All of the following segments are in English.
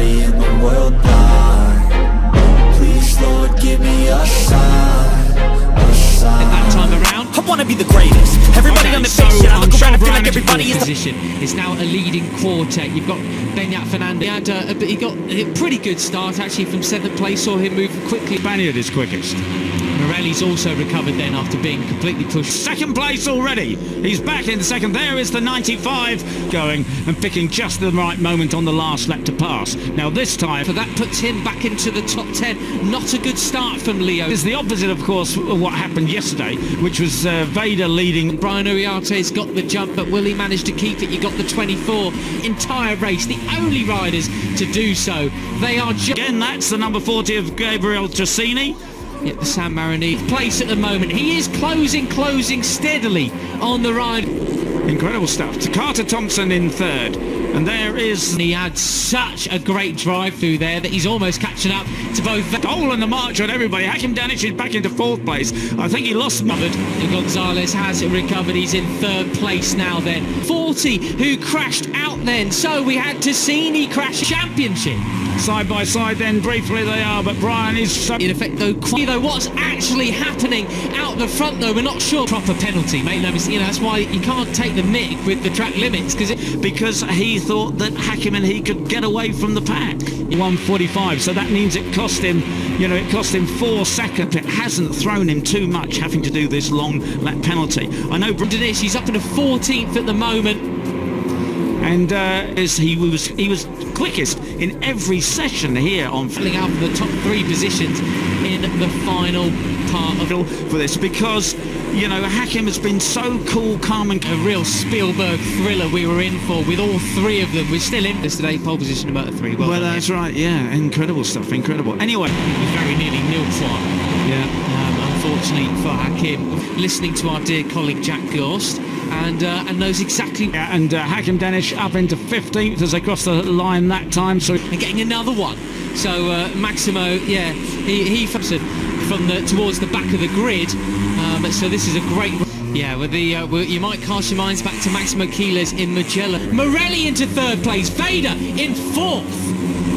everybody in the world blind. Please, Lord, give me a sign, a sign. That time around, I wanna be the greatest. Everybody on the face, yeah, I look around and feel like everybody is position. It's now a leading quartet. You've got Benyat Fernandez. He got a pretty good start actually from 7th place. Saw him move quickly. Spaniard is quickest. Morelli's also recovered then after being completely pushed. Second place already. He's back in second. There is the 95 going and picking just the right moment on the last lap to pass. Now this time, So that puts him back into the top 10. Not a good start from Leo. is the opposite, of course, of what happened yesterday, which was VEDA leading. Brian Uriarte's got the jump, but will he manage to keep it? You got the 24 entire race, the only riders to do so. They are Again, that's the number 40 of Gabriel Tracini. Yeah, the San Marini place at the moment. He is closing steadily on the ride. Incredible stuff. Takata Thompson in third. And there is... He had such a great drive through there that he's almost catching up to both. Hole in the march on everybody. Hakim Danic is back into 4th place. I think he lost Muppet. Gonzalez has recovered. He's in 3rd place now then. 40 who crashed out then. So we had Tassini crash championship. Side by side then, briefly they are, but Brian is so... In effect though, what's actually happening out the front though, we're not sure. Proper penalty, mate. No, you know, that's why you can't take the mick with the track limits, because he thought that Hakim and he could get away from the pack. 1:45, so that means it cost him, you know, it cost him 4 seconds. It hasn't thrown him too much having to do this long lap penalty. I know Dennis, he's up in the 14th at the moment. And he was quickest in every session here on filling out for the top 3 positions in the final part of for this, because you know Hakim has been so cool, calm and a real Spielberg thriller we were in for with all 3 of them. We're still in this today, pole position number 3. Well that's right, yeah, incredible stuff, incredible. Anyway, it was very nearly nil far. Yeah, unfortunately for Hakim. Listening to our dear colleague Jack Gorst. And knows exactly. Yeah, and Hakim Danic up into 15th as they cross the line that time. So and getting another one. So Maximo, yeah, he from towards the back of the grid. So this is a great. Yeah, with the you might cast your minds back to Maximo Quiles in Mugello. Morelli into 3rd place. VEDA in 4th.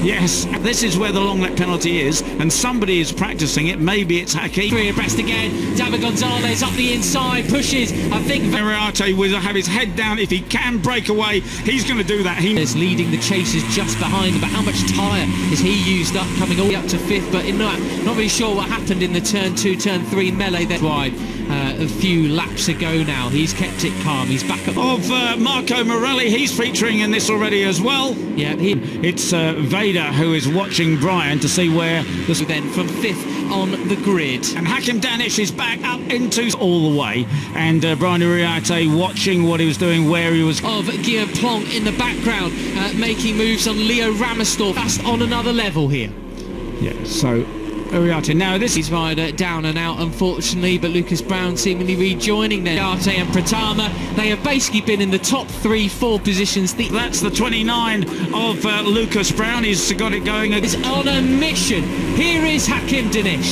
Yes, this is where the long lap penalty is, and somebody is practicing it. Maybe it's Hakim. 3 abreast again. David Gonzalez up the inside, pushes. I think Uriarte will have his head down. If he can break away, he's going to do that. He is leading the chasers just behind him. But how much tyre has he used up, coming all the way up to 5th? But not really sure what happened in the turn 2, turn 3 melee there. Wide. A few laps ago now. He's kept it calm. He's back up. Of Marco Morelli, he's featuring in this already as well. Yeah, it's VEDA who is watching Brian to see where the... Then from 5th on the grid. And Hakim Danic is back up into all the way. And Brian Uriarte watching what he was doing, where he was... Of Guillaume Plonk in the background, making moves on Leo Ramastor. Fast on another level here. Yeah, so... Uriarte. Now this is rider down and out unfortunately, but Lucas Brown seemingly rejoining there. Uriarte and Pratama, they have basically been in the top 3-4 positions. That's the 29 of Lucas Brown. He's got it going. He's on a mission. Here is Hakim Danic.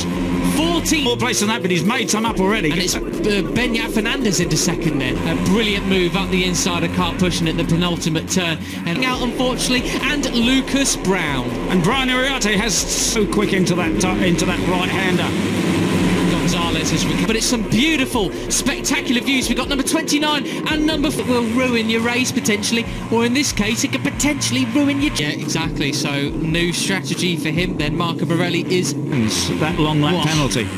14th. More place than that, but he's made some up already. And it's Benyat Fernandez into 2nd there. A brilliant move up the inside, a car pushing at the penultimate turn. And out, unfortunately, and Lucas Brown. And Brian Uriarte has so quick into that right-hander. Gonzalez has recovered. But it's some beautiful, spectacular views. We've got number 29 and number 4 will ruin your race potentially, or in this case, it could potentially ruin your... Yeah, exactly. So, new strategy for him then. Marco Morelli is... that long lap penalty.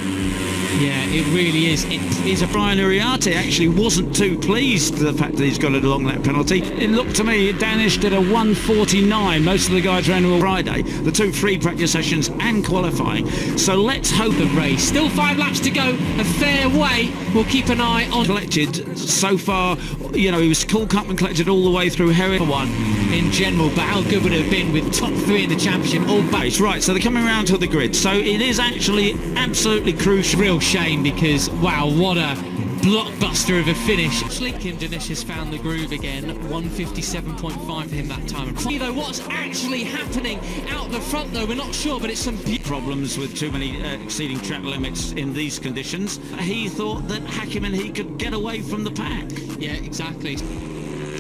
Yeah, it really is. It is a... Brian Uriarte actually wasn't too pleased with the fact that he's got a long lap penalty. It looked to me, Danic did a 1:49. Most of the guys ran all Friday, the 2 free practice sessions and qualifying. So let's hope the race. Still 5 laps to go, a fair way. We'll keep an eye on... Collected so far, you know, he was cool, calm and collected all the way through Heroik. One in general, but how good would it have been with top 3 in the championship all base? Right, so they're coming around to the grid. So it is actually absolutely crucial. Real shame because, wow, what a blockbuster of a finish. Hakim Danic has found the groove again. 157.5 for him that time. Though what's actually happening out the front though, we're not sure, but it's some problems with too many exceeding track limits in these conditions. He thought that Hakim and he could get away from the pack. Yeah, exactly.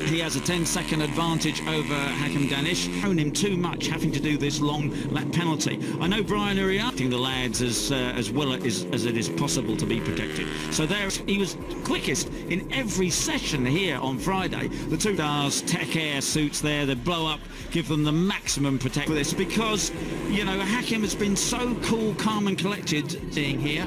He has a 10-second advantage over Hakim Danish. Shown him too much having to do this long lap penalty. I know Brian Uriarty, the lads, as well as it is possible to be protected. So there, he was quickest in every session here on Friday. The two stars, Tech Air suits there, they blow up, give them the maximum protection for this, because, you know, Hakim has been so cool, calm and collected. Seeing here.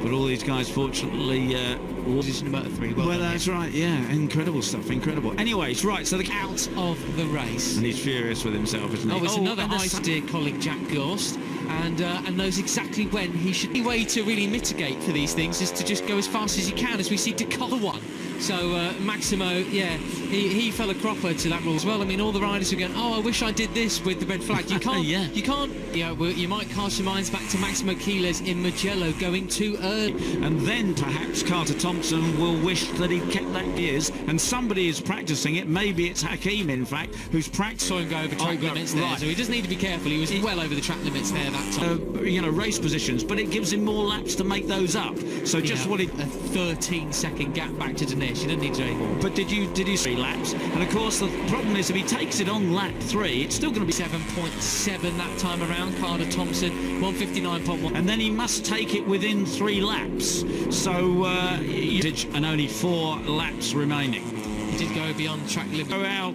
But all these guys, fortunately, Position number 3. well, that's right, yeah, incredible stuff, incredible. Anyways, right, so the Out of the race. and he's furious with himself, isn't he? Oh, it's another and the high dear colleague, Jack Gorst, and knows exactly when he should. The way to really mitigate for these things is to just go as fast as you can, as we see to collar one. So Maximo, yeah, he fell a cropper to that rule as well. I mean, all the riders are going, oh, I wish I did this with the red flag. You can't, Yeah. you can't. Yeah, well, you might cast your minds back to Maximo Quiles in Mugello going too early. And then perhaps Carter Thompson will wish that he'd kept that gears, and somebody is practicing it. Maybe it's Hakim, in fact, who's practicing. Saw him go over track limits there, right. so he does need to be careful. He was well over the track limits there that time. You know, race positions, but it gives him more laps to make those up. So just Yeah, what he. a 13-second gap back to Dinesh. He doesn't need to do any more. But did you see laps? And of course, the problem is if he takes it on lap 3, it's still going to be 7.7 that time around. Carter Thompson 159.1. and then he must take it within 3 laps. So and only 4 laps remaining. He did go beyond track limit. Go out,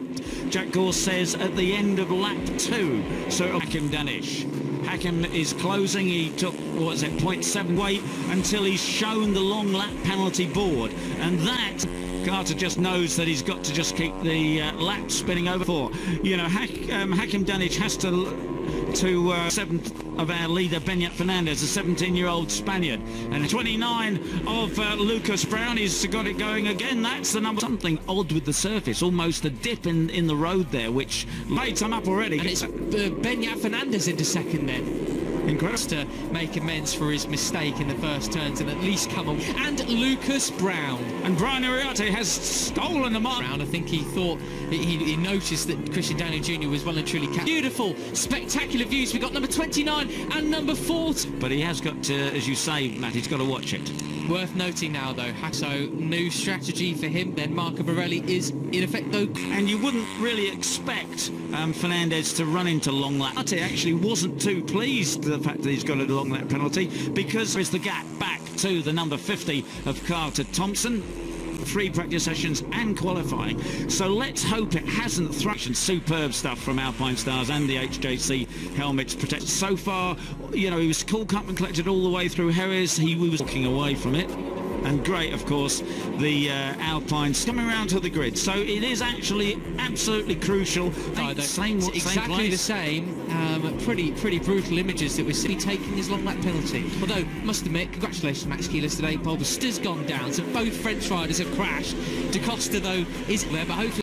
Jack Gorst says, at the end of lap 2. So Hakim Danish. Hakim is closing. He took, what is it, 0.7 weight until he's shown the long lap penalty board. And that, Carter just knows that he's got to just keep the lap spinning over 4. You know, Hakim Danish has to 7th of our leader, Benyat Fernandez, a 17-year-old Spaniard. And 29 of Lucas Brown. He's got it going again. That's the number. Something odd with the surface, almost a dip in the road there, which lights him up already. And it's Benyat Fernandez into second then. Incredible. To make amends for his mistake in the first turns and at least come on. And Lucas Brown. And Brian Uriarty has stolen the mark. Brown, I think he thought, he noticed that Christian Daniel Jr. was well and truly captured. Beautiful, spectacular views. We've got number 29 and number 40. But he has got to, as you say, Matt, he's got to watch it. Worth noting now, though, so new strategy for him. Then Marco Borelli is in effect, though. And you wouldn't really expect Fernandez to run into long lap. Uriarty actually wasn't too pleased with the fact that he's got a long lap penalty, because there's the gap back to the number 50 of Carter Thompson. 3 practice sessions and qualifying. So let's hope it hasn't thrown. Superb stuff from Alpine Stars and the HJC helmets protected. So far, you know, he was cool, calm and collected all the way through Jerez. He was walking away from it. And great, of course, the Alpines coming around to the grid. So it is actually absolutely crucial. Exactly the same. Pretty brutal images that we're seeing taking his long lap penalty. Although, must admit, congratulations Max Quiles today. Pole has gone down, so both French riders have crashed. Da Costa, though, is there, but hopefully